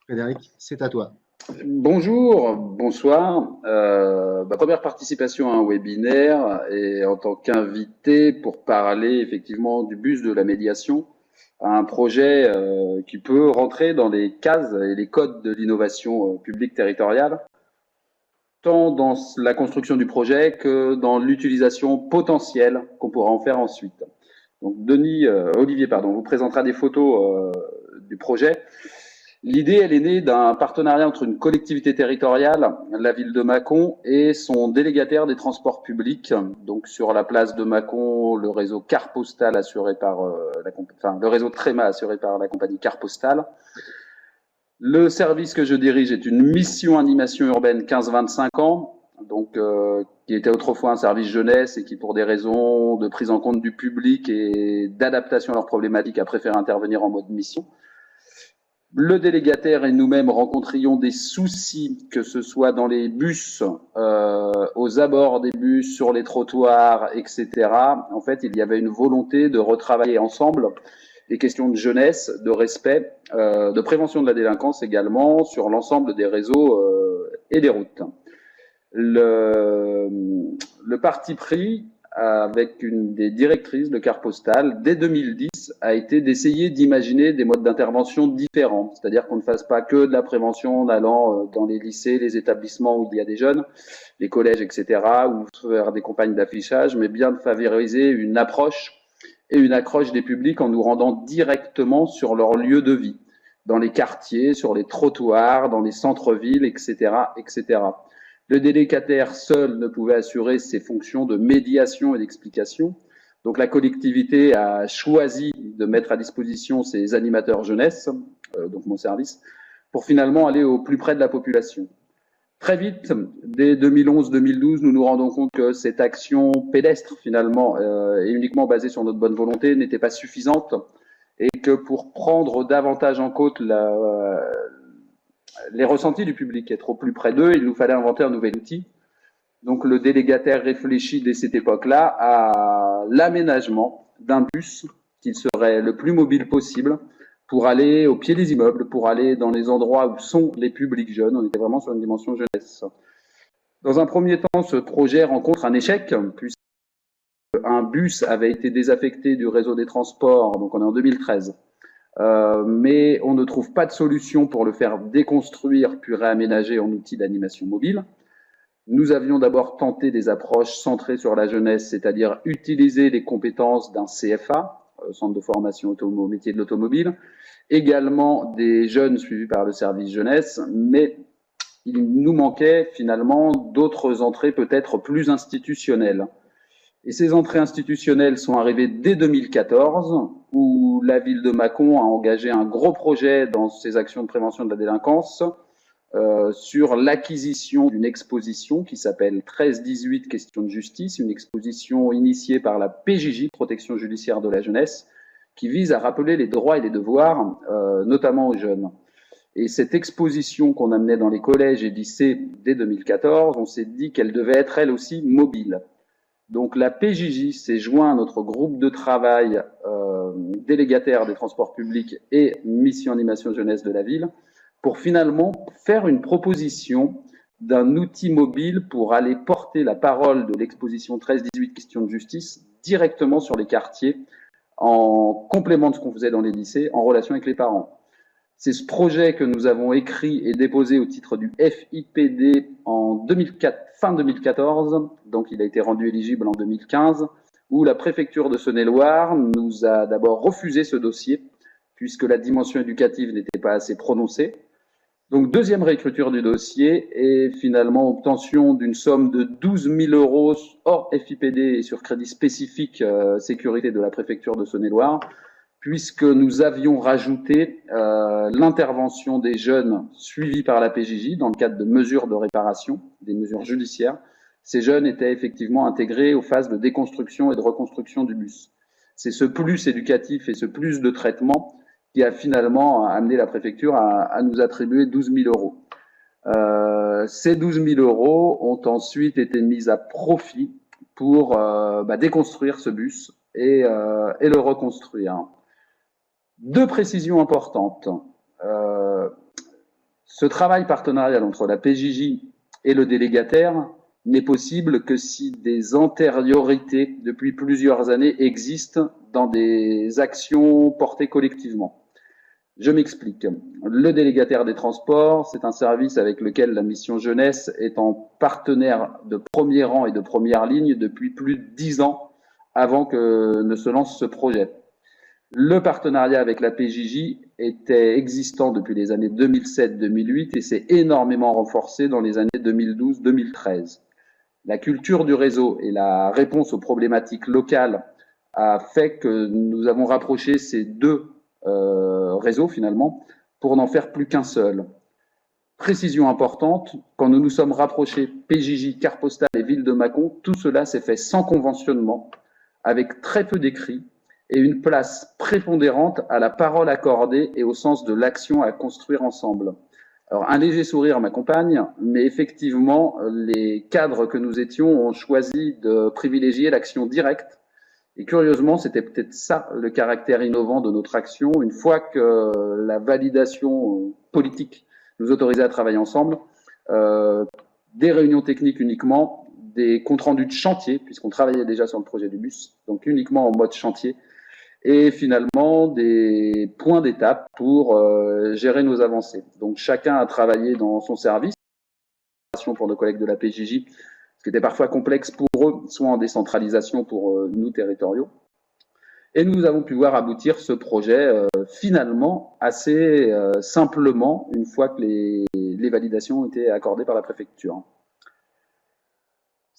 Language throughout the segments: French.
Frédéric, c'est à toi. Bonjour, bonsoir. Ma première participation à un webinaire et en tant qu'invité pour parler effectivement du bus de la médiation, un projet qui peut rentrer dans les cases et les codes de l'innovation publique territoriale, tant dans la construction du projet que dans l'utilisation potentielle qu'on pourra en faire ensuite. Donc Olivier, vous présentera des photos du projet. L'idée, elle est née d'un partenariat entre une collectivité territoriale, la ville de Mâcon, et son délégataire des transports publics. Donc sur la place de Mâcon, le réseau Car Postal assuré par le réseau Tréma assuré par la compagnie Car Postal. Le service que je dirige est une mission animation urbaine 15-25 ans, qui était autrefois un service jeunesse et qui, pour des raisons de prise en compte du public et d'adaptation à leurs problématiques, a préféré intervenir en mode mission. Le délégataire et nous-mêmes rencontrions des soucis, que ce soit dans les bus, aux abords des bus, sur les trottoirs, etc. En fait, il y avait une volonté de retravailler ensemble les questions de jeunesse, de respect, de prévention de la délinquance également, sur l'ensemble des réseaux et des routes. Le parti pris avec une des directrices de Car Postal, dès 2010, a été d'essayer d'imaginer des modes d'intervention différents. C'est-à-dire qu'on ne fasse pas que de la prévention en allant dans les lycées, les établissements où il y a des jeunes, les collèges, etc., ou faire des campagnes d'affichage, mais bien de favoriser une approche et une accroche des publics en nous rendant directement sur leur lieu de vie, dans les quartiers, sur les trottoirs, dans les centres-villes, etc., etc. Le délégataire seul ne pouvait assurer ses fonctions de médiation et d'explication. Donc la collectivité a choisi de mettre à disposition ses animateurs jeunesse, donc mon service, pour finalement aller au plus près de la population. Très vite, dès 2011-2012, nous nous rendons compte que cette action pédestre, finalement, et uniquement basée sur notre bonne volonté, n'était pas suffisante et que pour prendre davantage en compte les ressentis du public, être au plus près d'eux, il nous fallait inventer un nouvel outil. Donc le délégataire réfléchit dès cette époque-là à l'aménagement d'un bus qui serait le plus mobile possible pour aller au pied des immeubles, pour aller dans les endroits où sont les publics jeunes. On était vraiment sur une dimension jeunesse. Dans un premier temps, ce projet rencontre un échec, puisqu'un bus avait été désaffecté du réseau des transports, donc on est en 2013. Mais on ne trouve pas de solution pour le faire déconstruire puis réaménager en outil d'animation mobile. Nous avions d'abord tenté des approches centrées sur la jeunesse, c'est-à-dire utiliser les compétences d'un CFA, Centre de formation au métier de l'automobile, également des jeunes suivis par le service jeunesse, mais il nous manquait finalement d'autres entrées peut-être plus institutionnelles. Et ces entrées institutionnelles sont arrivées dès 2014, où la ville de Mâcon a engagé un gros projet dans ses actions de prévention de la délinquance, sur l'acquisition d'une exposition qui s'appelle 13-18 questions de justice, une exposition initiée par la PJJ, Protection judiciaire de la jeunesse, qui vise à rappeler les droits et les devoirs, notamment aux jeunes. Et cette exposition qu'on amenait dans les collèges et lycées dès 2014, on s'est dit qu'elle devait être elle aussi mobile. Donc la PJJ s'est joint à notre groupe de travail délégataire des transports publics et mission animation jeunesse de la ville pour finalement faire une proposition d'un outil mobile pour aller porter la parole de l'exposition 13-18 questions de justice directement sur les quartiers en complément de ce qu'on faisait dans les lycées en relation avec les parents. C'est ce projet que nous avons écrit et déposé au titre du FIPD en 2004, fin 2014, donc il a été rendu éligible en 2015, où la préfecture de Saône-et-Loire nous a d'abord refusé ce dossier, puisque la dimension éducative n'était pas assez prononcée. Donc deuxième réécriture du dossier et finalement obtention d'une somme de 12 000 euros hors FIPD et sur crédit spécifique sécurité de la préfecture de Saône-et-Loire, puisque nous avions rajouté l'intervention des jeunes suivis par la PJJ dans le cadre de mesures de réparation, des mesures judiciaires. Ces jeunes étaient effectivement intégrés aux phases de déconstruction et de reconstruction du bus. C'est ce plus éducatif et ce plus de traitement qui a finalement amené la préfecture à nous attribuer 12 000 euros. Ces 12 000 euros ont ensuite été mis à profit pour déconstruire ce bus et le reconstruire. Deux précisions importantes. Ce travail partenarial entre la PJJ et le délégataire n'est possible que si des antériorités depuis plusieurs années existent dans des actions portées collectivement. Je m'explique. Le délégataire des transports, c'est un service avec lequel la mission jeunesse est en partenaire de premier rang et de première ligne depuis plus de 10 ans avant que ne se lance ce projet. Le partenariat avec la PJJ était existant depuis les années 2007-2008 et s'est énormément renforcé dans les années 2012-2013. La culture du réseau et la réponse aux problématiques locales a fait que nous avons rapproché ces deux réseaux finalement pour n'en faire plus qu'un seul. Précision importante, quand nous nous sommes rapprochés PJJ, Carte Postale et Ville de Mâcon, tout cela s'est fait sans conventionnement, avec très peu d'écrits et une place prépondérante à la parole accordée et au sens de l'action à construire ensemble. Alors, un léger sourire m'accompagne, mais effectivement, les cadres que nous étions ont choisi de privilégier l'action directe. Et curieusement, c'était peut-être ça le caractère innovant de notre action. Une fois que la validation politique nous autorisait à travailler ensemble, des réunions techniques uniquement, des comptes rendus de chantier, puisqu'on travaillait déjà sur le projet du bus, donc uniquement en mode chantier, et finalement des points d'étape pour gérer nos avancées. Donc chacun a travaillé dans son service, pour nos collègues de la PJJ, ce qui était parfois complexe pour eux, soit en décentralisation pour nous territoriaux. Et nous avons pu voir aboutir ce projet finalement assez simplement une fois que les validations ont été accordées par la préfecture.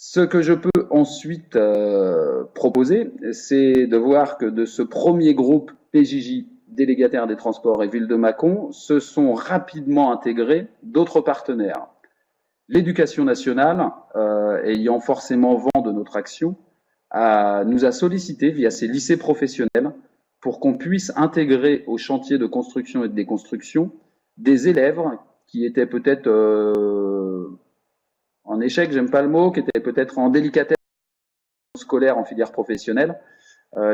Ce que je peux ensuite proposer, c'est de voir que de ce premier groupe PJJ, délégataire des transports et Ville de Mâcon, se sont rapidement intégrés d'autres partenaires. L'éducation nationale, ayant forcément vent de notre action, nous a sollicité via ses lycées professionnels pour qu'on puisse intégrer au chantier de construction et de déconstruction des élèves qui étaient peut-être en échec, j'aime pas le mot, qui étaient peut-être en délicatesse scolaire en filière professionnelle.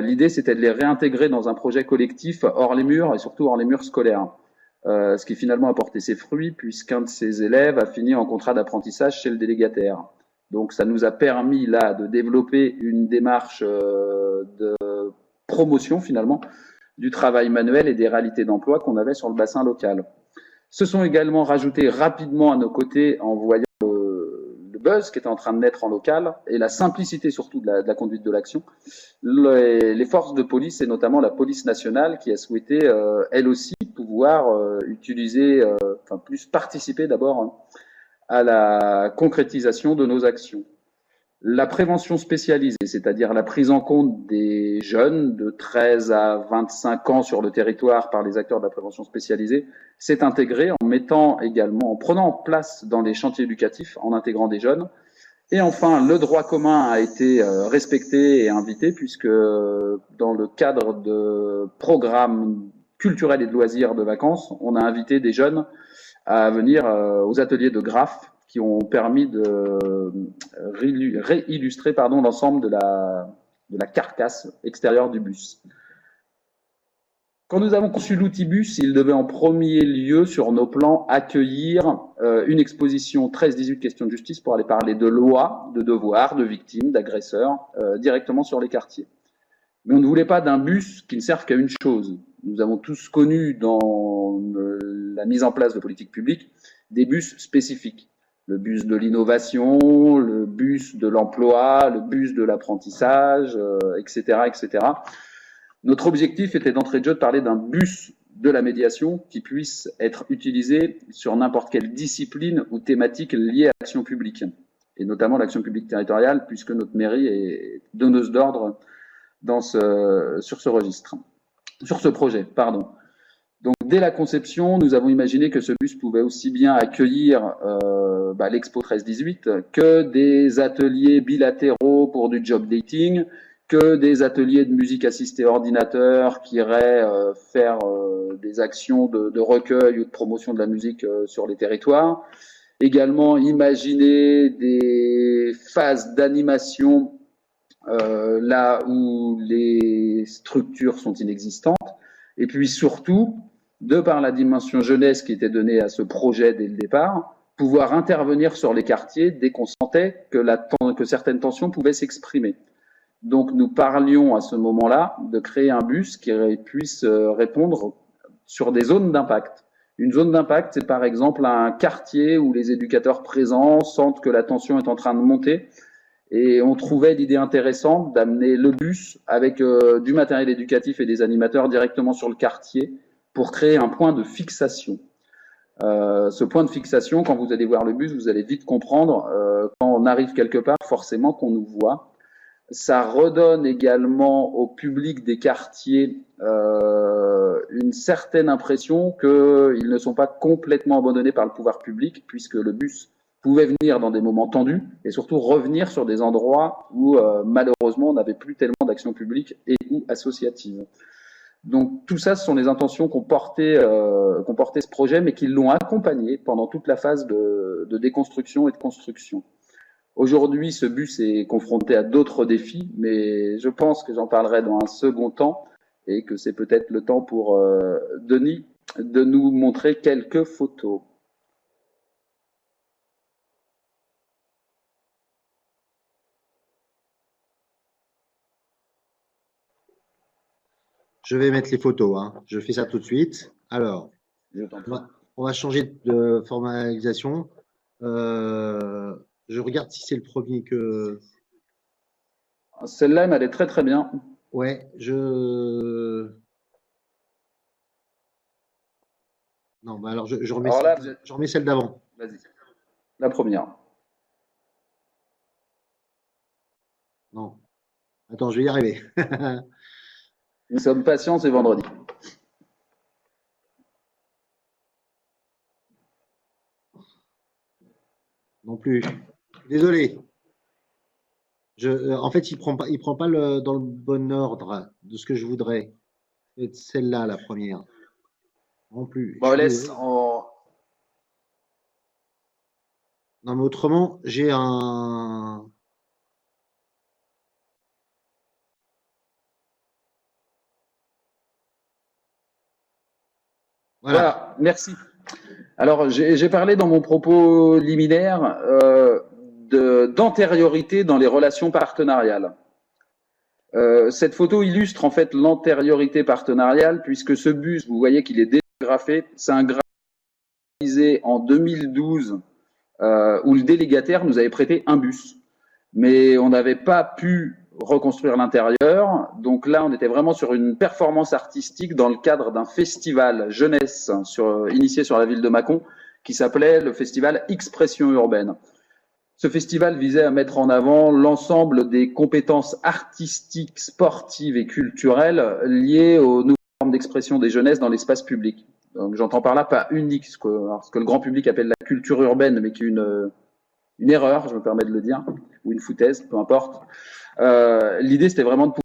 L'idée, c'était de les réintégrer dans un projet collectif hors les murs et surtout hors les murs scolaires. Ce qui finalement a porté ses fruits puisqu'un de ces élèves a fini en contrat d'apprentissage chez le délégataire. Donc ça nous a permis là de développer une démarche de promotion finalement du travail manuel et des réalités d'emploi qu'on avait sur le bassin local. Se sont également rajoutés rapidement à nos côtés en voyant le buzz qui était en train de naître en local et la simplicité surtout de la conduite de l'action, les forces de police et notamment la police nationale qui a souhaité elle aussi pouvoir utiliser, enfin plus participer d'abord à la concrétisation de nos actions. La prévention spécialisée, c'est-à-dire la prise en compte des jeunes de 13 à 25 ans sur le territoire par les acteurs de la prévention spécialisée, s'est intégrée en mettant également, en prenant place dans les chantiers éducatifs, en intégrant des jeunes. Et enfin, le droit commun a été respecté et invité puisque dans le cadre de programmes culturels et de loisirs de vacances, on a invité des jeunes à venir aux ateliers de graphes qui ont permis de réillustrer l'ensemble de la carcasse extérieure du bus. Quand nous avons conçu l'outil bus, il devait en premier lieu, sur nos plans, accueillir une exposition 13-18 questions de justice pour aller parler de lois, de devoirs, de victimes, d'agresseurs, directement sur les quartiers. Mais on ne voulait pas d'un bus qui ne serve qu'à une chose. Nous avons tous connu dans la mise en place de politiques publiques des bus spécifiques. Le bus de l'innovation, le bus de l'emploi, le bus de l'apprentissage, etc., etc. Notre objectif était d'entrée de jeu de parler d'un bus de la médiation qui puisse être utilisé sur n'importe quelle discipline ou thématique liée à l'action publique, et notamment l'action publique territoriale, puisque notre mairie est donneuse d'ordre sur ce registre, sur ce projet, pardon. Donc, dès la conception, nous avons imaginé que ce bus pouvait aussi bien accueillir l'Expo 13-18 que des ateliers bilatéraux pour du job dating, que des ateliers de musique assistée ordinateur qui iraient faire des actions de recueil ou de promotion de la musique sur les territoires. Également, imaginer des phases d'animation là où les structures sont inexistantes. Et puis surtout, de par la dimension jeunesse qui était donnée à ce projet dès le départ, pouvoir intervenir sur les quartiers dès qu'on sentait que certaines tensions pouvaient s'exprimer. Donc nous parlions à ce moment-là de créer un bus qui puisse répondre sur des zones d'impact. Une zone d'impact, c'est par exemple un quartier où les éducateurs présents sentent que la tension est en train de monter. Et on trouvait l'idée intéressante d'amener le bus avec du matériel éducatif et des animateurs directement sur le quartier pour créer un point de fixation. Ce point de fixation, quand vous allez voir le bus, vous allez vite comprendre, quand on arrive quelque part, forcément qu'on nous voit. Ça redonne également au public des quartiers une certaine impression qu'ils ne sont pas complètement abandonnés par le pouvoir public, puisque le bus pouvait venir dans des moments tendus et surtout revenir sur des endroits où malheureusement on n'avait plus tellement d'action publique et ou associative. Donc tout ça, ce sont les intentions qu'ont porté ce projet, mais qui l'ont accompagné pendant toute la phase de déconstruction et de construction. Aujourd'hui, ce bus est confronté à d'autres défis, mais je pense que j'en parlerai dans un second temps et que c'est peut-être le temps pour Denis de nous montrer quelques photos. Je vais mettre les photos, hein. Je fais ça tout de suite. Alors, on va changer de formalisation. Je regarde si c'est le premier que. Celle-là, elle m'allait très très bien. Ouais, Non, bah alors je remets, je remets celle d'avant. Vas-y. La première. Non. Attends, je vais y arriver. Nous sommes patients, c'est vendredi. Non plus. Désolé. En fait, il prend pas dans le bon ordre de ce que je voudrais. C'est celle-là, la première. Non plus. Bon, laisse. Non, mais autrement, j'ai un. Voilà, merci. Alors, j'ai parlé dans mon propos liminaire d'antériorité dans les relations partenariales. Cette photo illustre en fait l'antériorité partenariale puisque ce bus, vous voyez qu'il est dégrafé, c'est un graphe réalisé en 2012 où le délégataire nous avait prêté un bus. Mais on n'avait pas pu reconstruire l'intérieur. Donc là, on était vraiment sur une performance artistique dans le cadre d'un festival jeunesse initié sur la ville de Mâcon qui s'appelait le festival Expression urbaine. Ce festival visait à mettre en avant l'ensemble des compétences artistiques, sportives et culturelles liées aux nouvelles formes d'expression des jeunesses dans l'espace public. Donc j'entends par là pas unique, ce que le grand public appelle la culture urbaine, mais qui est une erreur, je me permets de le dire, ou une foutaise, peu importe. L'idée, c'était vraiment de pouvoir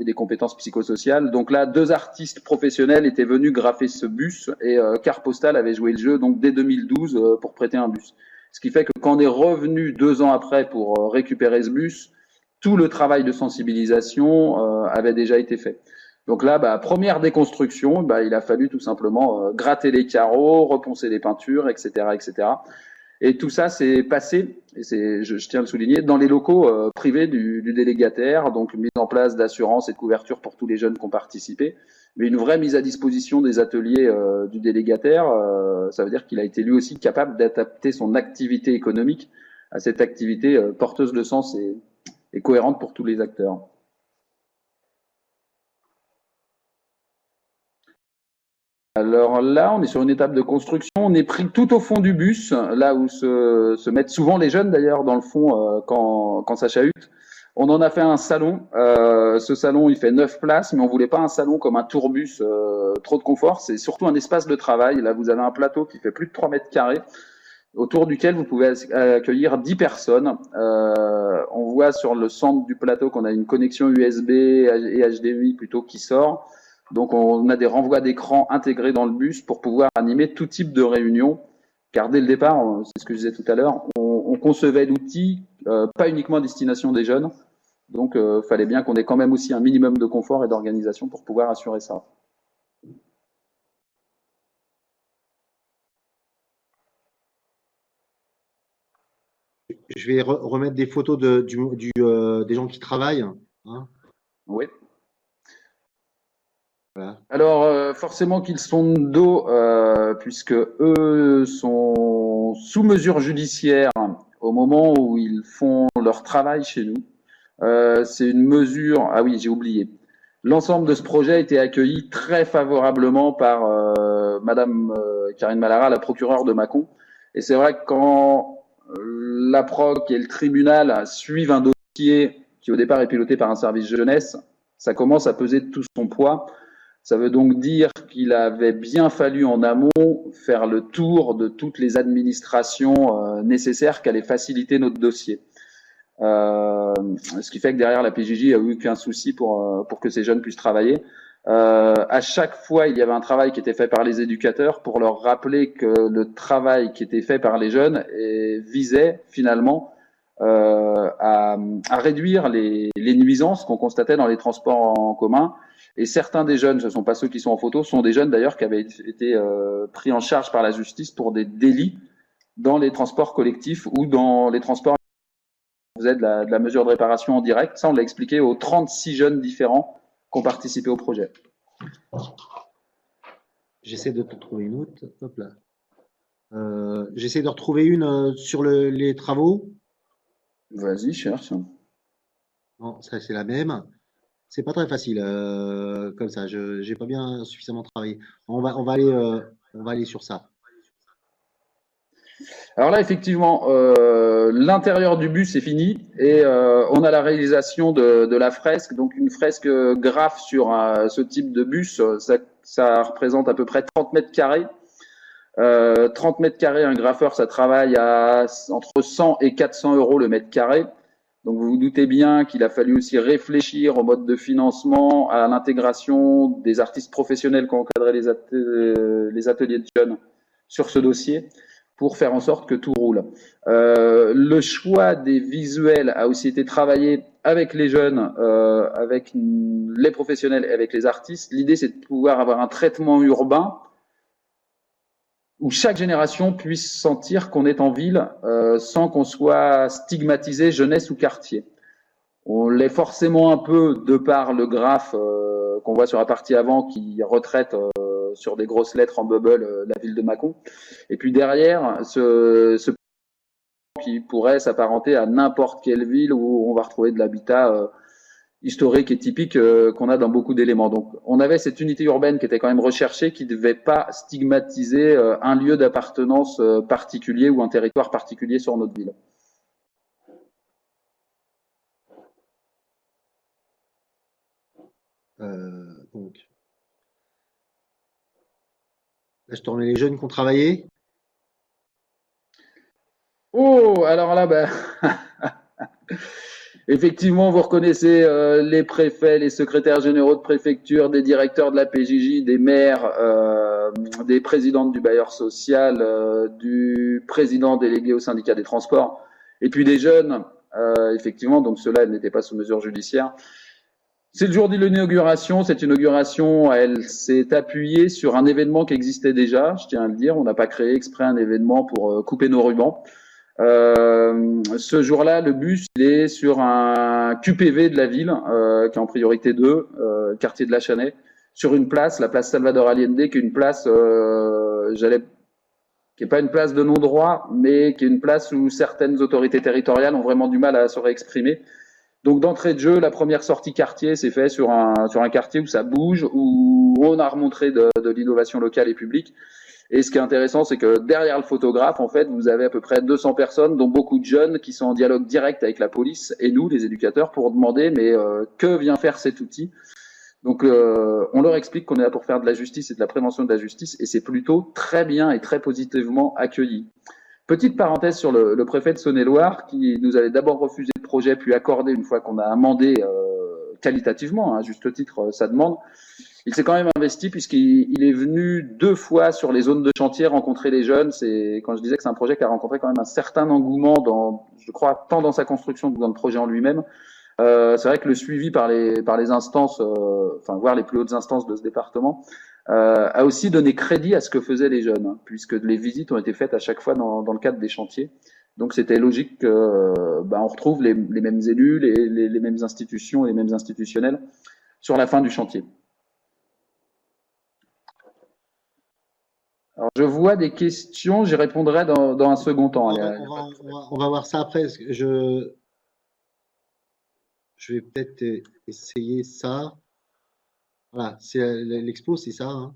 des compétences psychosociales. Donc là, 2 artistes professionnels étaient venus graffer ce bus et Carte Postale avait joué le jeu donc dès 2012 pour prêter un bus. Ce qui fait que quand on est revenu 2 ans après pour récupérer ce bus, tout le travail de sensibilisation avait déjà été fait. Donc là, première déconstruction, il a fallu tout simplement gratter les carreaux, reponcer les peintures, etc., etc. Et tout ça s'est passé, et je tiens à le souligner, dans les locaux privés du délégataire, donc mise en place d'assurance et de couverture pour tous les jeunes qui ont participé, mais une vraie mise à disposition des ateliers du délégataire, ça veut dire qu'il a été lui aussi capable d'adapter son activité économique à cette activité porteuse de sens et cohérente pour tous les acteurs. Alors là, on est sur une étape de construction. On est pris tout au fond du bus, là où se mettent souvent les jeunes d'ailleurs dans le fond quand ça chahute. On en a fait un salon. Ce salon, il fait 9 places, mais on voulait pas un salon comme un tourbus, trop de confort. C'est surtout un espace de travail. Là, vous avez un plateau qui fait plus de 3 mètres carrés, autour duquel vous pouvez accueillir 10 personnes. On voit sur le centre du plateau qu'on a une connexion USB et HDMI plutôt qui sort. Donc on a des renvois d'écran intégrés dans le bus pour pouvoir animer tout type de réunion. Car dès le départ, c'est ce que je disais tout à l'heure, on concevait l'outil pas uniquement à destination des jeunes. Donc fallait bien qu'on ait quand même aussi un minimum de confort et d'organisation pour pouvoir assurer ça. je vais remettre des photos des gens qui travaillent. Hein, Oui. voilà. Alors, forcément qu'ils sont de dos, puisque eux sont sous mesure judiciaire au moment où ils font leur travail chez nous. C'est une mesure. Ah oui, j'ai oublié. L'ensemble de ce projet a été accueilli très favorablement par Madame Karine Malara, la procureure de Mâcon. Et c'est vrai que quand la proc et le tribunal suivent un dossier qui au départ est piloté par un service jeunesse, ça commence à peser de tout son poids. Ça veut donc dire qu'il avait bien fallu en amont faire le tour de toutes les administrations nécessaires qui allaient faciliter notre dossier. Ce qui fait que derrière la PJJ a eu aucun souci pour que ces jeunes puissent travailler. À chaque fois, il y avait un travail qui était fait par les éducateurs pour leur rappeler que le travail qui était fait par les jeunes visait finalement à réduire les nuisances qu'on constatait dans les transports en commun. Et certains des jeunes, ce ne sont pas ceux qui sont en photo, sont des jeunes d'ailleurs qui avaient été pris en charge par la justice pour des délits dans les transports collectifs ou dans les transports. On faisait de la mesure de réparation en direct. Ça, on l'a expliqué aux 36 jeunes différents qui ont participé au projet. J'essaie de te trouver une autre. Hop là. J'essaie de retrouver une sur les travaux. Vas-y, cherche. Non, ça c'est la même. C'est pas très facile comme ça. Je n'ai pas bien suffisamment travaillé. On va aller sur ça. Alors là, effectivement, l'intérieur du bus est fini et on a la réalisation de la fresque. Donc une fresque graphe sur ce type de bus, ça représente à peu près 30 mètres carrés. 30 mètres carrés, un graffeur, ça travaille à entre 100 et 400 euros le mètre carré. Donc vous vous doutez bien qu'il a fallu aussi réfléchir au mode de financement, à l'intégration des artistes professionnels qui ont encadré les ateliers de jeunes sur ce dossier pour faire en sorte que tout roule. Le choix des visuels a aussi été travaillé avec les jeunes, avec les professionnels et avec les artistes. L'idée, c'est de pouvoir avoir un traitement urbain où chaque génération puisse sentir qu'on est en ville sans qu'on soit stigmatisé jeunesse ou quartier. On l'est forcément un peu de par le graphe qu'on voit sur la partie avant qui retraite sur des grosses lettres en bubble la ville de Mâcon. Et puis derrière, ce qui pourrait s'apparenter à n'importe quelle ville où on va retrouver de l'habitat historique et typique qu'on a dans beaucoup d'éléments. Donc on avait cette unité urbaine qui était quand même recherchée, qui ne devait pas stigmatiser un lieu d'appartenance particulier ou un territoire particulier sur notre ville. Donc, là, je te remets les jeunes qui ont travaillé. Oh, alors là, ben, effectivement, vous reconnaissez les préfets, les secrétaires généraux de préfecture, des directeurs de la PJJ, des maires, des présidentes du bailleur social, du président délégué au syndicat des transports, et puis des jeunes, effectivement, donc ceux-là n'étaient pas sous mesure judiciaire. C'est le jour de l'inauguration. Cette inauguration, elle s'est appuyée sur un événement qui existait déjà, je tiens à le dire. On n'a pas créé exprès un événement pour couper nos rubans. Ce jour-là, le bus il est sur un QPV de la ville, qui est en priorité 2, quartier de la Chanay, sur une place, la place Salvador Allende, qui est une place, qui est pas une place de non-droit, mais qui est une place où certaines autorités territoriales ont vraiment du mal à se réexprimer. Donc d'entrée de jeu, la première sortie quartier s'est fait sur un quartier où ça bouge, où on a remontré de l'innovation locale et publique. Et ce qui est intéressant, c'est que derrière le photographe, en fait, vous avez à peu près 200 personnes, dont beaucoup de jeunes, qui sont en dialogue direct avec la police et nous, les éducateurs, pour demander mais que vient faire cet outil. Donc on leur explique qu'on est là pour faire de la justice et de la prévention de la justice, et c'est plutôt très bien et très positivement accueilli. Petite parenthèse sur le préfet de Saône-et-Loire, qui nous avait d'abord refusé le projet, puis accordé une fois qu'on a amendé qualitativement, à juste titre, sa demande. Il s'est quand même investi puisqu'il est venu 2 fois sur les zones de chantier rencontrer les jeunes. C'est quand je disais que c'est un projet qui a rencontré quand même un certain engouement dans, je crois, tant dans sa construction que dans le projet en lui-même. C'est vrai que le suivi par les instances, enfin voire les plus hautes instances de ce département, a aussi donné crédit à ce que faisaient les jeunes, puisque les visites ont été faites à chaque fois dans le cadre des chantiers. Donc c'était logique qu'on retrouve les mêmes élus, les mêmes institutions, les mêmes institutionnels sur la fin du chantier. Alors, je vois des questions, j'y répondrai dans un second temps. On va voir ça après. Je vais peut-être essayer ça. Voilà, l'expo, c'est ça, hein.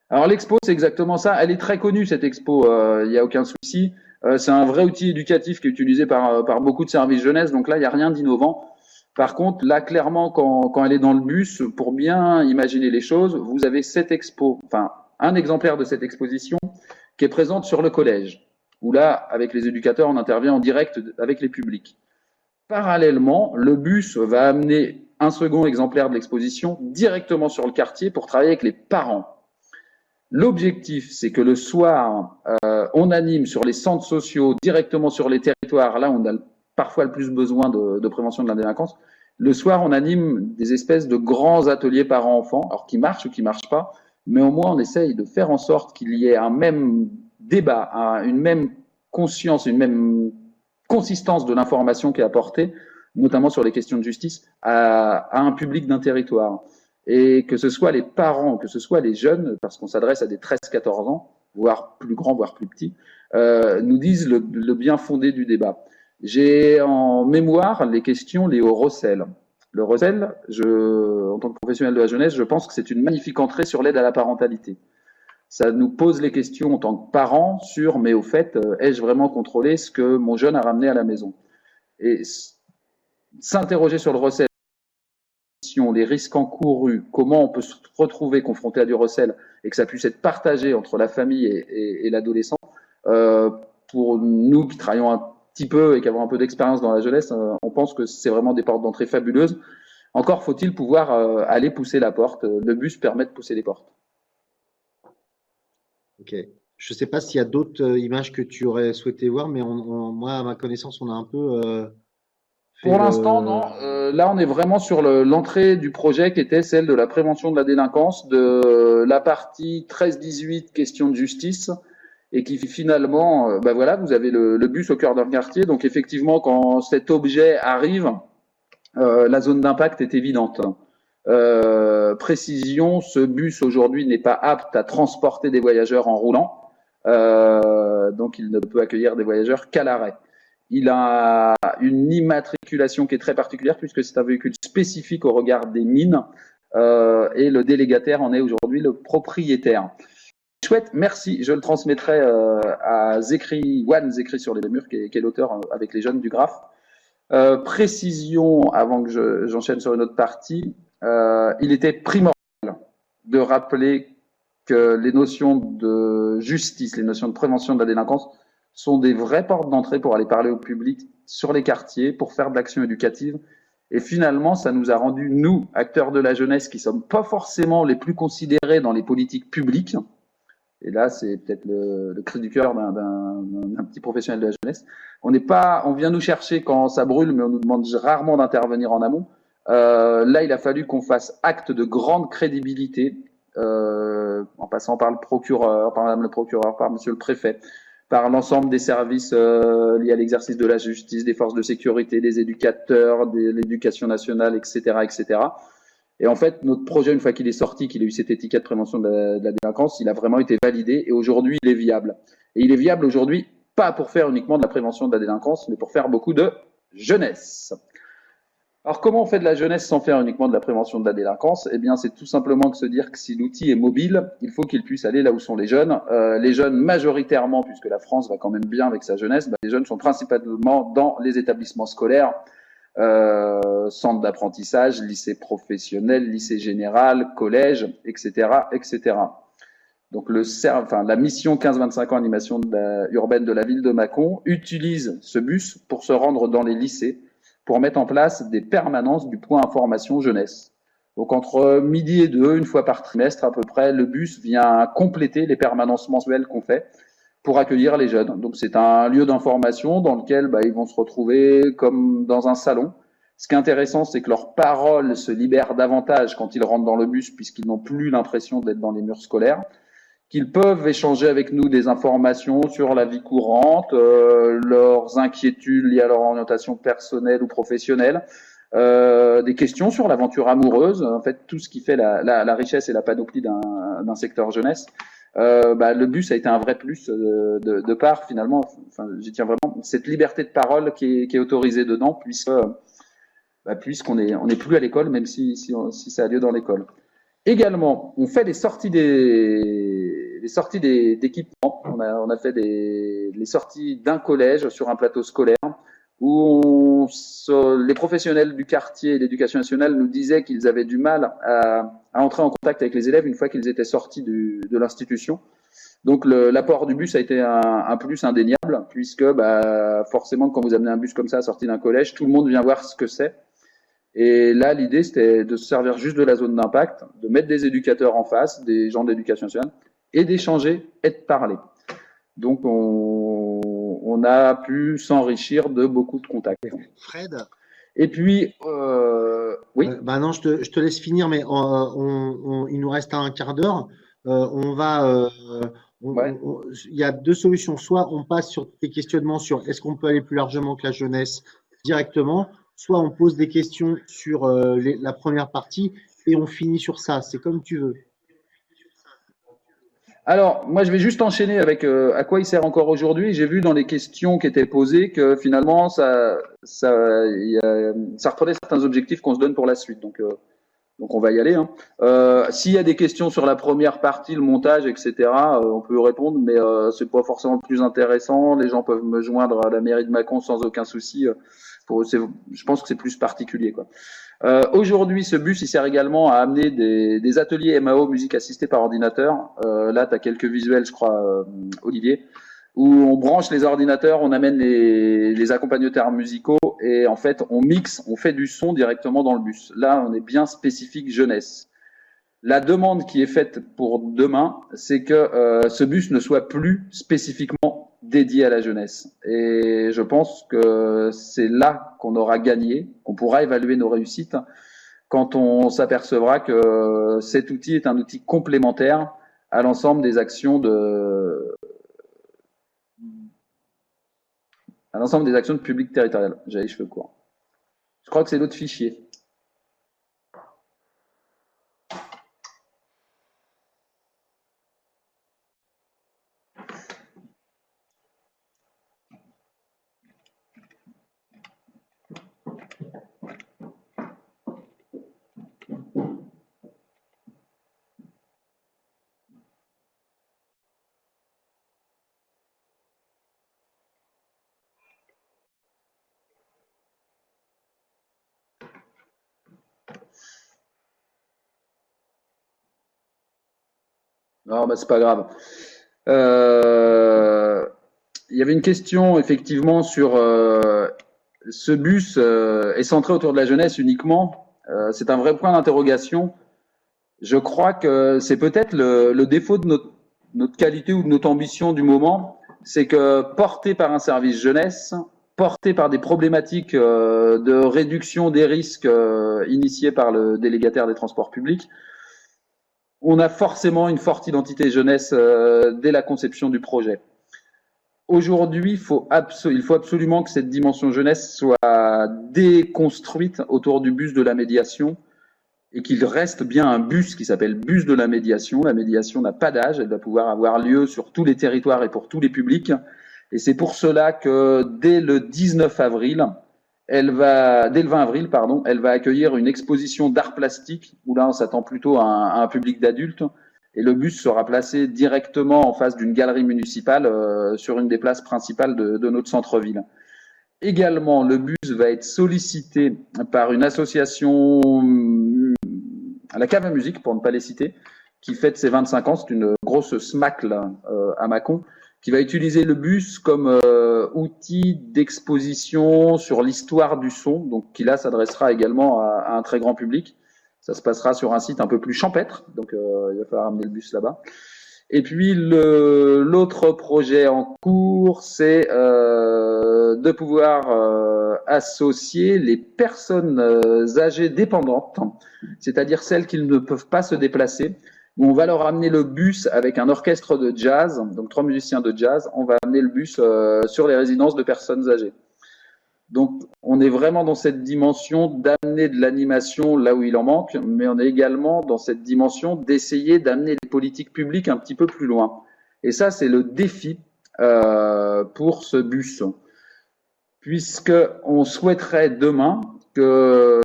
Alors l'expo, c'est exactement ça. Elle est très connue, cette expo, il n'y a aucun souci. C'est un vrai outil éducatif qui est utilisé par beaucoup de services jeunesse, donc là, il n'y a rien d'innovant. Par contre, là, clairement, quand elle est dans le bus, pour bien imaginer les choses, vous avez cette expo, enfin, un exemplaire de cette exposition qui est présente sur le collège, où là, avec les éducateurs, on intervient en direct avec les publics. Parallèlement, le bus va amener un second exemplaire de l'exposition directement sur le quartier pour travailler avec les parents. L'objectif, c'est que le soir, on anime sur les centres sociaux, directement sur les territoires, là où on a parfois le plus besoin de prévention de la délinquance. Le soir, on anime des espèces de grands ateliers parents-enfants, alors qui marchent ou qui marchent pas, mais au moins on essaye de faire en sorte qu'il y ait un même débat, une même conscience, une même consistance de l'information qui est apportée, notamment sur les questions de justice, à un public d'un territoire. Et que ce soit les parents, que ce soit les jeunes, parce qu'on s'adresse à des 13-14 ans, voire plus grands, voire plus petits, nous disent le bien fondé du débat. J'ai en mémoire les questions liées au recel. Le recel, en tant que professionnel de la jeunesse, je pense que c'est une magnifique entrée sur l'aide à la parentalité. Ça nous pose les questions en tant que parents sur, mais au fait, ai-je vraiment contrôlé ce que mon jeune a ramené à la maison? Et s'interroger sur le recel, les risques encourus, comment on peut se retrouver confronté à du recel et que ça puisse être partagé entre la famille et l'adolescent, pour nous qui travaillons un petit peu et qui avons un peu d'expérience dans la jeunesse, on pense que c'est vraiment des portes d'entrée fabuleuses. Encore faut-il pouvoir aller pousser la porte. Le bus permet de pousser les portes. Ok. Je ne sais pas s'il y a d'autres images que tu aurais souhaité voir, mais moi, à ma connaissance, on a un peu fait Pour l'instant, non. Là, on est vraiment sur l'entrée du projet qui était celle de la prévention de la délinquance, de la partie 13-18, questions de justice, et qui finalement, voilà, vous avez le bus au cœur d'un quartier. Donc effectivement, quand cet objet arrive, la zone d'impact est évidente. Précision, ce bus aujourd'hui n'est pas apte à transporter des voyageurs en roulant, donc il ne peut accueillir des voyageurs qu'à l'arrêt. Il a une immatriculation qui est très particulière puisque c'est un véhicule spécifique au regard des mines, et le délégataire en est aujourd'hui le propriétaire. Chouette, merci. Je le transmettrai à Juan Zekri sur les murs, qui est l'auteur avec les jeunes du Graphe. Précision, avant que j'enchaîne sur une autre partie, il était primordial de rappeler que les notions de justice, les notions de prévention de la délinquance sont des vraies portes d'entrée pour aller parler au public sur les quartiers, pour faire de l'action éducative. Et finalement, ça nous a rendu, nous, acteurs de la jeunesse, qui sommes pas forcément les plus considérés dans les politiques publiques. Et là, c'est peut-être le cri du cœur d'un petit professionnel de la jeunesse. On vient nous chercher quand ça brûle, mais on nous demande rarement d'intervenir en amont. Là, il a fallu qu'on fasse acte de grande crédibilité, en passant par le procureur, par madame le procureur, par monsieur le préfet, par l'ensemble des services liés à l'exercice de la justice, des forces de sécurité, des éducateurs, de l'éducation nationale, etc., etc. Et en fait, notre projet, une fois qu'il est sorti, qu'il a eu cette étiquette de prévention de la délinquance, il a vraiment été validé et aujourd'hui, il est viable. Et il est viable aujourd'hui, pas pour faire uniquement de la prévention de la délinquance, mais pour faire beaucoup de jeunesse. Alors, comment on fait de la jeunesse sans faire uniquement de la prévention de la délinquance? Eh bien, c'est tout simplement de se dire que si l'outil est mobile, il faut qu'il puisse aller là où sont les jeunes. Les jeunes, majoritairement, puisque la France va quand même bien avec sa jeunesse, les jeunes sont principalement dans les établissements scolaires, centre d'apprentissage, lycée professionnel, lycée général, collège, etc., etc. Donc la mission 15-25 ans animation urbaine de la ville de Mâcon utilise ce bus pour se rendre dans les lycées, pour mettre en place des permanences du point information jeunesse. Donc entre midi et 2, une fois par trimestre à peu près, le bus vient compléter les permanences mensuelles qu'on fait pour accueillir les jeunes. Donc c'est un lieu d'information dans lequel ils vont se retrouver comme dans un salon. Ce qui est intéressant, c'est que leur parole se libère davantage quand ils rentrent dans le bus, puisqu'ils n'ont plus l'impression d'être dans les murs scolaires. qu'ils peuvent échanger avec nous des informations sur la vie courante, leurs inquiétudes liées à leur orientation personnelle ou professionnelle, des questions sur l'aventure amoureuse, en fait tout ce qui fait la richesse et la panoplie d'un secteur jeunesse. Le bus a été un vrai plus de part finalement. Enfin, j'y tiens vraiment. Cette liberté de parole qui est autorisée dedans, puisqu'on n'est plus à l'école, même si ça a lieu dans l'école. Également, on fait les sorties d'équipements. On a fait les sorties d'un collège sur un plateau scolaire où les professionnels du quartier et l'éducation nationale nous disaient qu'ils avaient du mal à entrer en contact avec les élèves une fois qu'ils étaient sortis de l'institution. Donc l'apport du bus a été un plus indéniable, puisque forcément quand vous amenez un bus comme ça sorti d'un collège, tout le monde vient voir ce que c'est. Et là, l'idée, c'était de se servir juste de la zone d'impact, de mettre des éducateurs en face, des gens de l'éducation nationale, et d'échanger et de parler. Donc, on a pu s'enrichir de beaucoup de contacts. Fred, Et puis, oui. non, je te laisse finir, mais il nous reste un quart d'heure. On va, Ouais. il y a deux solutions. Soit on passe sur tes questionnements sur est-ce qu'on peut aller plus largement que la jeunesse directement, soit on pose des questions sur la première partie et on finit sur ça. C'est comme tu veux. Alors, moi, je vais juste enchaîner avec à quoi il sert encore aujourd'hui. J'ai vu dans les questions qui étaient posées que finalement, ça reprenait certains objectifs qu'on se donne pour la suite. Donc on va y aller. Hein. S'il y a des questions sur la première partie, le montage, etc., on peut répondre, mais c'est pas forcément le plus intéressant. Les gens peuvent me joindre à la mairie de Mâcon sans aucun souci. Je pense que c'est plus particulier, quoi. Aujourd'hui, ce bus, il sert également à amener des ateliers MAO, musique assistée par ordinateur. Là, tu as quelques visuels, je crois, Olivier, où on branche les ordinateurs, on amène les accompagnateurs musicaux et en fait, on mixe, on fait du son directement dans le bus. Là, on est bien spécifique jeunesse. La demande qui est faite pour demain, c'est que ce bus ne soit plus spécifiquement dédié à la jeunesse. Et je pense que c'est là qu'on aura gagné, qu'on pourra évaluer nos réussites quand on s'apercevra que cet outil est un outil complémentaire à l'ensemble des actions de public territorial. J'avais les cheveux courts. Je crois que c'est l'autre fichier. Non, c'est pas grave. Il y avait une question effectivement sur ce bus est centré autour de la jeunesse uniquement. C'est un vrai point d'interrogation. Je crois que c'est peut-être le défaut de notre qualité ou de notre ambition du moment, c'est que porté par un service jeunesse, porté par des problématiques de réduction des risques initiés par le délégataire des transports publics, on a forcément une forte identité jeunesse dès la conception du projet. Aujourd'hui, il faut absolument que cette dimension jeunesse soit déconstruite autour du bus de la médiation et qu'il reste bien un bus qui s'appelle bus de la médiation. La médiation n'a pas d'âge, elle doit pouvoir avoir lieu sur tous les territoires et pour tous les publics. Et c'est pour cela que dès le 19 avril, dès le 20 avril, elle va accueillir une exposition d'art plastique où là, on s'attend plutôt à un public d'adultes. Et le bus sera placé directement en face d'une galerie municipale sur une des places principales de notre centre-ville. Également, le bus va être sollicité par une association, la Cave à Musique, pour ne pas les citer, qui fête ses 25 ans. C'est une grosse SMAC là, à Mâcon, qui va utiliser le bus comme outil d'exposition sur l'histoire du son, donc qui là s'adressera également à un très grand public. Ça se passera sur un site un peu plus champêtre, donc il va falloir amener le bus là-bas. Et puis l'autre projet en cours, c'est de pouvoir associer les personnes âgées dépendantes, c'est-à-dire celles qui ne peuvent pas se déplacer, où on va leur amener le bus avec un orchestre de jazz, donc 3 musiciens de jazz, on va amener le bus sur les résidences de personnes âgées. Donc, on est vraiment dans cette dimension d'amener de l'animation là où il en manque, mais on est également dans cette dimension d'essayer d'amener les politiques publiques un petit peu plus loin. Et ça, c'est le défi pour ce bus, puisqu'on souhaiterait demain que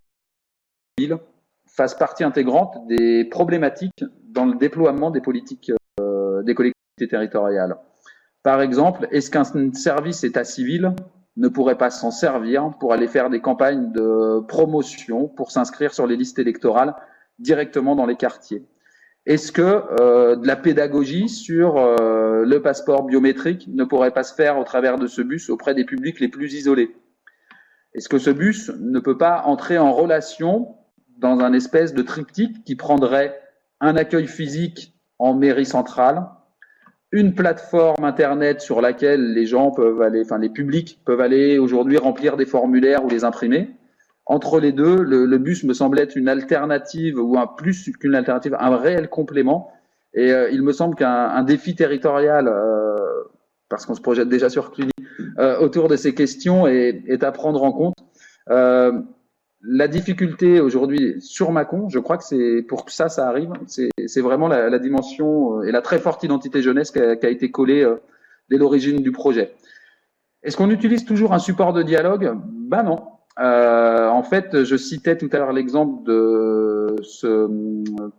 l'île fasse partie intégrante des problématiques dans le déploiement des politiques des collectivités territoriales. Par exemple, est-ce qu'un service état civil ne pourrait pas s'en servir pour aller faire des campagnes de promotion, pour s'inscrire sur les listes électorales directement dans les quartiers? Est-ce que de la pédagogie sur le passeport biométrique ne pourrait pas se faire au travers de ce bus auprès des publics les plus isolés? Est-ce que ce bus ne peut pas entrer en relation dans un espèce de triptyque qui prendrait un accueil physique en mairie centrale, une plateforme internet sur laquelle les gens peuvent aller, enfin les publics peuvent aller aujourd'hui remplir des formulaires ou les imprimer. Entre les deux, le bus me semble être une alternative ou un plus qu'une alternative, un réel complément. Et il me semble qu'un défi territorial, parce qu'on se projette déjà sur Cluny, autour de ces questions est à prendre en compte. La difficulté aujourd'hui sur Mâcon, je crois que c'est pour que ça arrive, c'est vraiment la dimension et la très forte identité jeunesse qui a été collée dès l'origine du projet. Est-ce qu'on utilise toujours un support de dialogue? Ben non. En fait, je citais tout à l'heure l'exemple de ce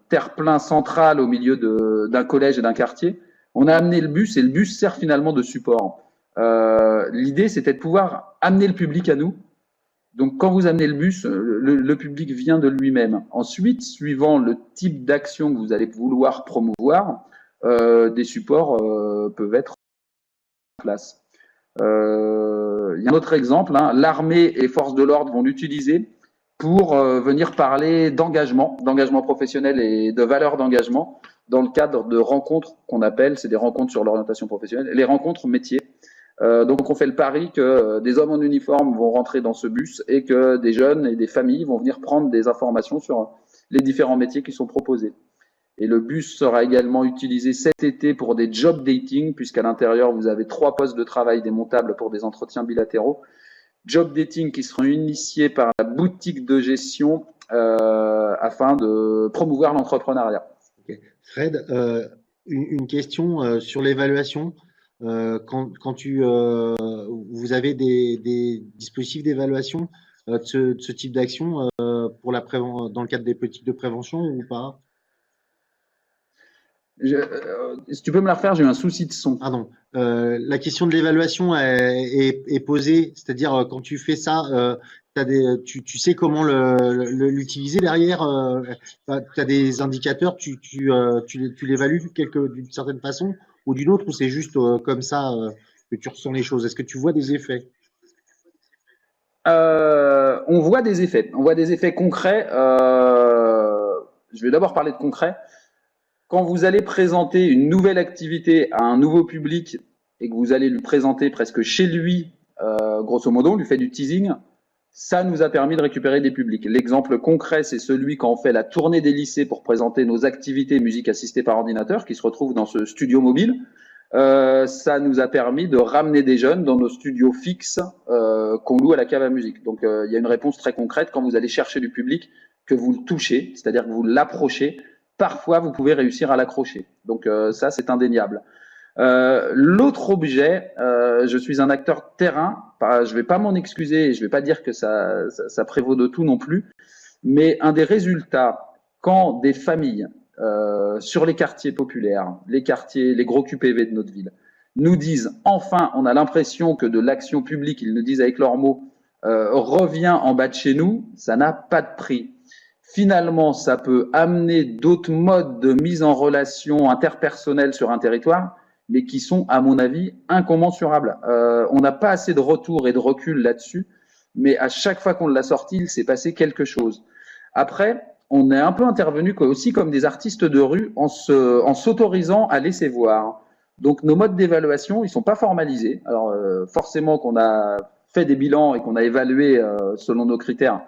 terre-plein central au milieu d'un collège et d'un quartier. On a amené le bus et le bus sert finalement de support. L'idée, c'était de pouvoir amener le public à nous. Donc, quand vous amenez le bus, le public vient de lui-même. Ensuite, suivant le type d'action que vous allez vouloir promouvoir, des supports peuvent être en place. Il y a un autre exemple, hein, l'armée et les forces de l'ordre vont l'utiliser pour venir parler d'engagement professionnel et de valeurs d'engagement dans le cadre de rencontres qu'on appelle, c'est des rencontres sur l'orientation professionnelle, les rencontres métiers. Donc on fait le pari que des hommes en uniforme vont rentrer dans ce bus et que des jeunes et des familles vont venir prendre des informations sur les différents métiers qui sont proposés. Et le bus sera également utilisé cet été pour des job dating, puisqu'à l'intérieur vous avez 3 postes de travail démontables pour des entretiens bilatéraux. Job dating qui seront initiés par la boutique de gestion afin de promouvoir l'entrepreneuriat. Okay. Fred, une question sur l'évaluation. Quand vous avez des dispositifs d'évaluation de ce type d'action pour dans le cadre des politiques de prévention ou pas? Si tu peux me la refaire, j'ai eu un souci de son. Pardon. La question de l'évaluation est posée, c'est-à-dire quand tu fais ça, tu sais comment l'utiliser derrière. Tu as des indicateurs, tu l'évalues d'une certaine façon ou d'une autre, ou c'est juste comme ça que tu ressens les choses? Est-ce que tu vois des effets? On voit des effets. On voit des effets concrets. Je vais d'abord parler de concret. Quand vous allez présenter une nouvelle activité à un nouveau public et que vous allez lui présenter presque chez lui, grosso modo, on lui fait du teasing, ça nous a permis de récupérer des publics. L'exemple concret, c'est celui quand on fait la tournée des lycées pour présenter nos activités musique assistée par ordinateur qui se retrouvent dans ce studio mobile. Ça nous a permis de ramener des jeunes dans nos studios fixes qu'on loue à la cave à musique. Donc il y a une réponse très concrète quand vous allez chercher du public, que vous le touchez, c'est-à-dire que vous l'approchez. Parfois, vous pouvez réussir à l'accrocher. Donc ça, c'est indéniable. L'autre objet, je suis un acteur terrain. Je ne vais pas m'en excuser et je ne vais pas dire que ça prévaut de tout non plus. Mais un des résultats, quand des familles sur les quartiers populaires, les gros QPV de notre ville, nous disent enfin, on a l'impression que de l'action publique, ils nous disent avec leurs mots, revient en bas de chez nous, ça n'a pas de prix. Finalement, ça peut amener d'autres modes de mise en relation interpersonnelle sur un territoire, mais qui sont, à mon avis, incommensurables. On n'a pas assez de retour et de recul là-dessus, mais à chaque fois qu'on l'a sorti, il s'est passé quelque chose. Après, on est un peu intervenu aussi comme des artistes de rue en s'autorisant à laisser voir. Donc nos modes d'évaluation, ils sont pas formalisés. Alors forcément qu'on a fait des bilans et qu'on a évalué selon nos critères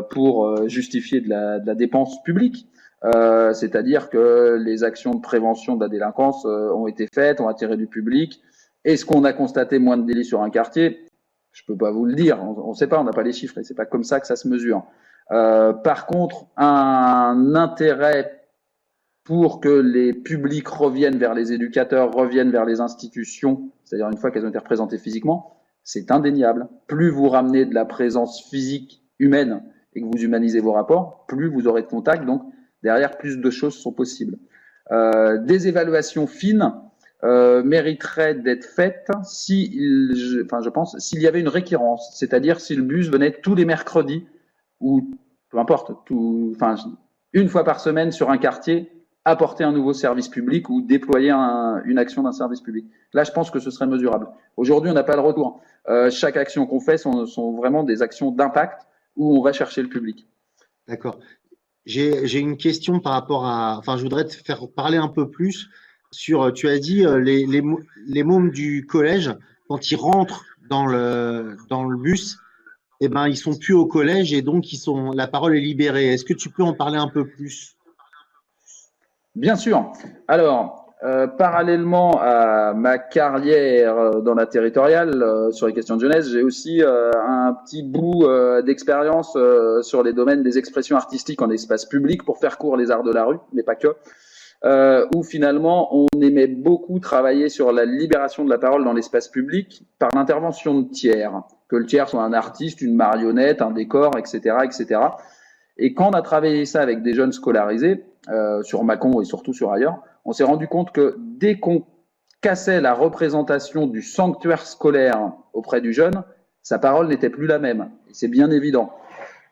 pour justifier de la dépense publique. C'est-à-dire que les actions de prévention de la délinquance ont été faites, ont attiré du public. Est-ce qu'on a constaté moins de délits sur un quartier? Je peux pas vous le dire, on ne sait pas, on n'a pas les chiffres et c'est pas comme ça que ça se mesure. Par contre, un intérêt pour que les publics reviennent vers les éducateurs, reviennent vers les institutions, c'est-à-dire une fois qu'elles ont été représentées physiquement, c'est indéniable. Plus vous ramenez de la présence physique humaine et que vous humanisez vos rapports, plus vous aurez de contact, donc derrière, plus de choses sont possibles. Des évaluations fines mériteraient d'être faites je pense, s'il y avait une récurrence, c'est-à-dire si le bus venait tous les mercredis ou peu importe, une fois par semaine sur un quartier, apporter un nouveau service public ou déployer une action d'un service public. Là, je pense que ce serait mesurable. Aujourd'hui, on n'a pas le retour. Chaque action qu'on fait sont vraiment des actions d'impact où on va chercher le public. D'accord. J'ai une question par rapport à, enfin, je voudrais te faire parler un peu plus sur, tu as dit, les mômes du collège, quand ils rentrent dans le bus, eh ben, ils sont plus au collège et donc la parole est libérée. Est-ce que tu peux en parler un peu plus? Bien sûr. Alors, parallèlement à ma carrière dans la territoriale sur les questions de jeunesse, j'ai aussi un petit bout d'expérience sur les domaines des expressions artistiques en espace public pour faire court les arts de la rue, mais pas que. Où finalement on aimait beaucoup travailler sur la libération de la parole dans l'espace public par l'intervention de tiers, que le tiers soit un artiste, une marionnette, un décor, etc., etc. Et quand on a travaillé ça avec des jeunes scolarisés, sur Mâcon et surtout sur ailleurs, on s'est rendu compte que dès qu'on cassait la représentation du sanctuaire scolaire auprès du jeune, sa parole n'était plus la même. C'est bien évident.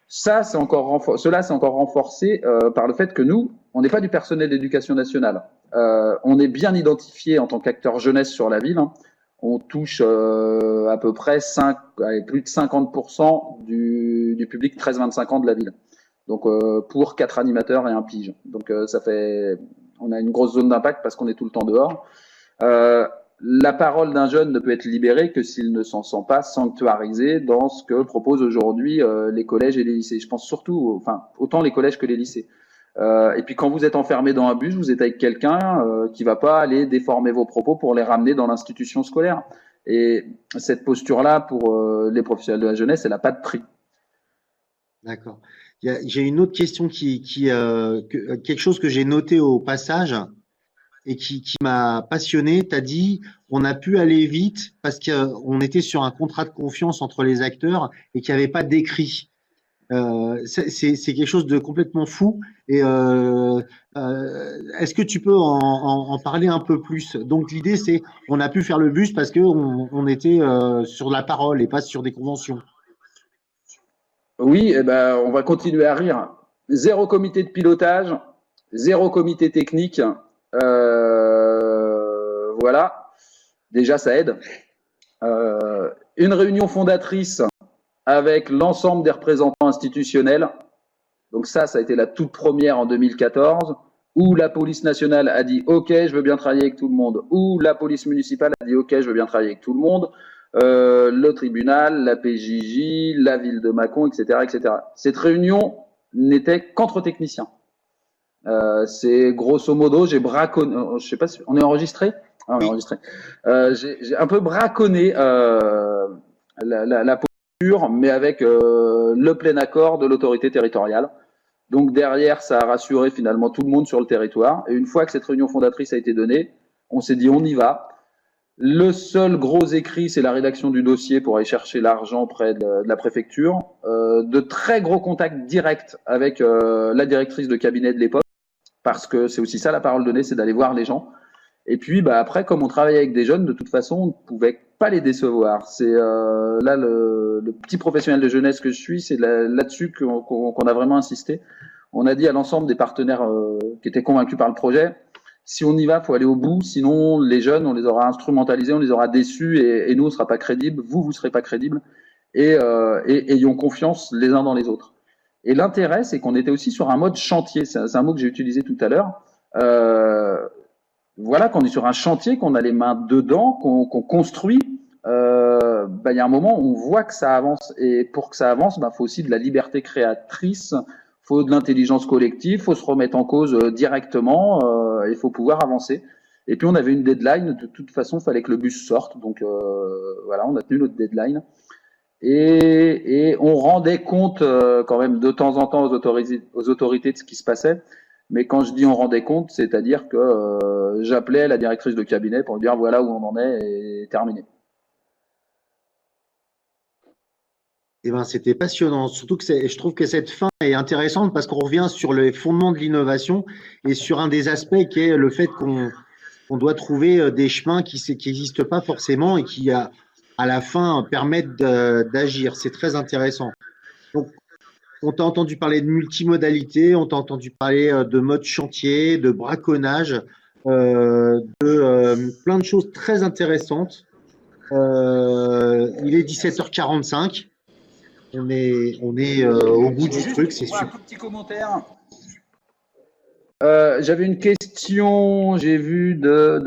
Cela, c'est encore renforcé par le fait que nous, on n'est pas du personnel d'éducation nationale. On est bien identifié en tant qu'acteur jeunesse sur la ville. Hein. On touche à peu près plus de 50% du public 13-25 ans de la ville. Donc pour 4 animateurs et un pige. Donc on a une grosse zone d'impact parce qu'on est tout le temps dehors. La parole d'un jeune ne peut être libérée que s'il ne s'en sent pas sanctuarisé dans ce que proposent aujourd'hui les collèges et les lycées. Je pense surtout, autant les collèges que les lycées. Et puis quand vous êtes enfermé dans un bus, vous êtes avec quelqu'un qui va pas aller déformer vos propos pour les ramener dans l'institution scolaire. Et cette posture-là, pour les professionnels de la jeunesse, elle n'a pas de prix. D'accord. J'ai une autre question quelque chose que j'ai noté au passage et qui m'a passionné. Tu as dit, on a pu aller vite parce qu'on était sur un contrat de confiance entre les acteurs et qu'il n'y avait pas d'écrit. C'est quelque chose de complètement fou. Et est-ce que tu peux en parler un peu plus? Donc l'idée, c'est on a pu faire le bus parce qu'on était sur la parole et pas sur des conventions. Oui, on va continuer à rire. 0 comité de pilotage, 0 comité technique. Voilà, déjà ça aide. Une réunion fondatrice avec l'ensemble des représentants institutionnels. Donc ça a été la toute première en 2014, où la police nationale a dit « Ok, je veux bien travailler avec tout le monde », où la police municipale a dit « Ok, je veux bien travailler avec tout le monde », le tribunal, la PJJ, la ville de Mâcon, etc., etc. Cette réunion n'était qu'entre techniciens. C'est grosso modo, j'ai braconné, je sais pas si on est enregistré. Ah, on est enregistré. J'ai un peu braconné la posture, mais avec le plein accord de l'autorité territoriale. Donc derrière, ça a rassuré finalement tout le monde sur le territoire. Et une fois que cette réunion fondatrice a été donnée, on s'est dit on y va. Le seul gros écrit, c'est la rédaction du dossier pour aller chercher l'argent près de la préfecture. De très gros contacts directs avec la directrice de cabinet de l'époque, parce que c'est aussi ça la parole donnée, c'est d'aller voir les gens. Et puis après, comme on travaillait avec des jeunes, de toute façon, on ne pouvait pas les décevoir. C'est là le petit professionnel de jeunesse que je suis, c'est là-dessus qu'on a vraiment insisté. On a dit à l'ensemble des partenaires qui étaient convaincus par le projet, si on y va, faut aller au bout. Sinon, les jeunes, on les aura instrumentalisés, on les aura déçus, et nous, on ne sera pas crédibles. Vous serez pas crédibles. Et ayons confiance les uns dans les autres. Et l'intérêt, c'est qu'on était aussi sur un mode chantier. C'est un mot que j'ai utilisé tout à l'heure. Voilà, qu'on est sur un chantier, qu'on a les mains dedans, qu'on construit. Y a un moment où on voit que ça avance. Et pour que ça avance, faut aussi de la liberté créatrice. faut de l'intelligence collective, faut se remettre en cause directement, il faut pouvoir avancer. Et puis on avait une deadline, de toute façon, il fallait que le bus sorte, donc voilà, on a tenu notre deadline. Et on rendait compte quand même de temps en temps aux autorités de ce qui se passait. Mais quand je dis on rendait compte, c'est-à-dire que j'appelais la directrice de cabinet pour lui dire voilà où on en est et terminé. Eh ben, c'était passionnant. Surtout que je trouve que cette fin est intéressante parce qu'on revient sur les fondements de l'innovation et sur un des aspects qui est le fait qu'on doit trouver des chemins qui n'existent pas forcément et qui, à la fin, permettent d'agir. C'est très intéressant. Donc, on t'a entendu parler de multimodalité, on t'a entendu parler de mode chantier, de braconnage, plein de choses très intéressantes. Il est 17h45. On est au bout du truc, c'est super. Un tout petit commentaire. J'avais une question, j'ai vu de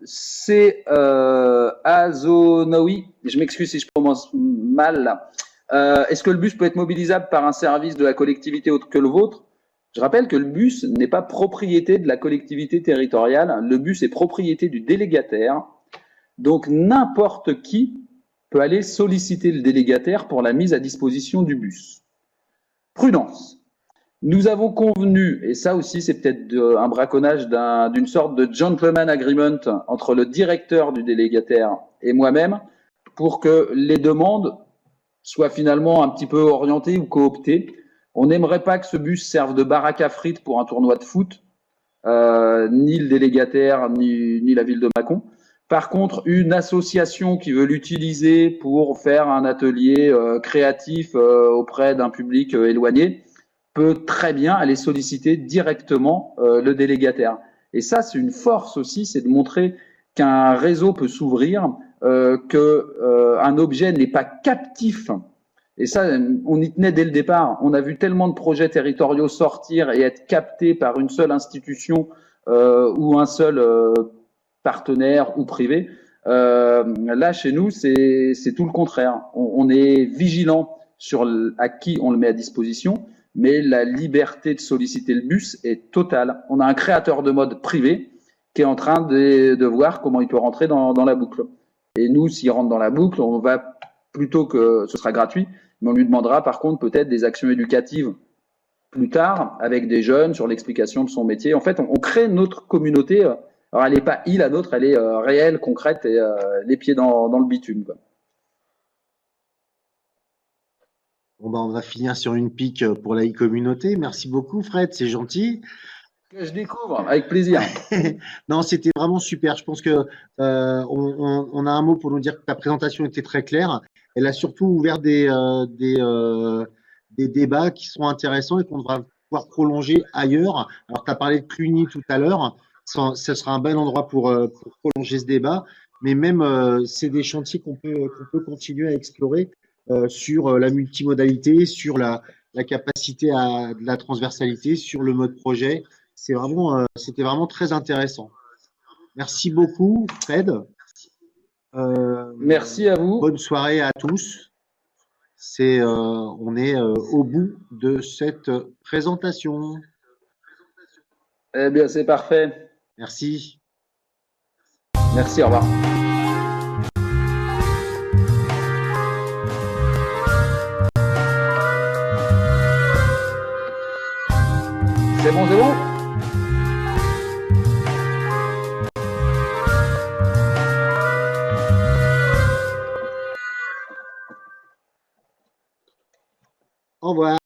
C. Azonaoui. Je m'excuse si je prononce mal là. Est-ce que le bus peut être mobilisable par un service de la collectivité autre que le vôtre? Je rappelle que le bus n'est pas propriété de la collectivité territoriale. Le bus est propriété du délégataire. Donc n'importe qui peut aller solliciter le délégataire pour la mise à disposition du bus. Prudence. Nous avons convenu, et ça aussi c'est peut-être un braconnage d'une sorte de gentleman agreement entre le directeur du délégataire et moi-même, pour que les demandes soient finalement un petit peu orientées ou cooptées. On n'aimerait pas que ce bus serve de baraque à frites pour un tournoi de foot, ni le délégataire, ni la ville de Mâcon. Par contre, une association qui veut l'utiliser pour faire un atelier créatif auprès d'un public éloigné peut très bien aller solliciter directement le délégataire. Et ça, c'est une force aussi, c'est de montrer qu'un réseau peut s'ouvrir, qu'un objet n'est pas captif. Et ça, on y tenait dès le départ. On a vu tellement de projets territoriaux sortir et être captés par une seule institution ou un seul partenaire ou privé. Là, chez nous, c'est tout le contraire. On est vigilant sur à qui on le met à disposition, mais la liberté de solliciter le bus est totale. On a un créateur de mode privé qui est en train de voir comment il peut rentrer dans la boucle. Et nous, s'il rentre dans la boucle, on va plutôt que ce sera gratuit, mais on lui demandera par contre peut-être des actions éducatives plus tard avec des jeunes sur l'explication de son métier. En fait, on crée notre communauté. Alors, elle n'est pas la nôtre, elle est réelle, concrète et les pieds dans le bitume, quoi. Bon, ben, on va finir sur une pique pour la e-communauté. Merci beaucoup, Fred, c'est gentil. Que je découvre, avec plaisir. Non, c'était vraiment super. Je pense que on a un mot pour nous dire que ta présentation était très claire. Elle a surtout ouvert des débats qui sont intéressants et qu'on va pouvoir prolonger ailleurs. Alors, tu as parlé de Cluny tout à l'heure. Ce sera un bel endroit pour prolonger ce débat. Mais même, c'est des chantiers qu'on peut continuer à explorer sur la multimodalité, sur la capacité à de la transversalité, sur le mode projet. C'était vraiment très intéressant. Merci beaucoup, Fred. Merci à vous. Bonne soirée à tous. On est au bout de cette présentation. Eh bien, c'est parfait. Merci. Merci, au revoir. C'est bon, c'est bon? Au revoir.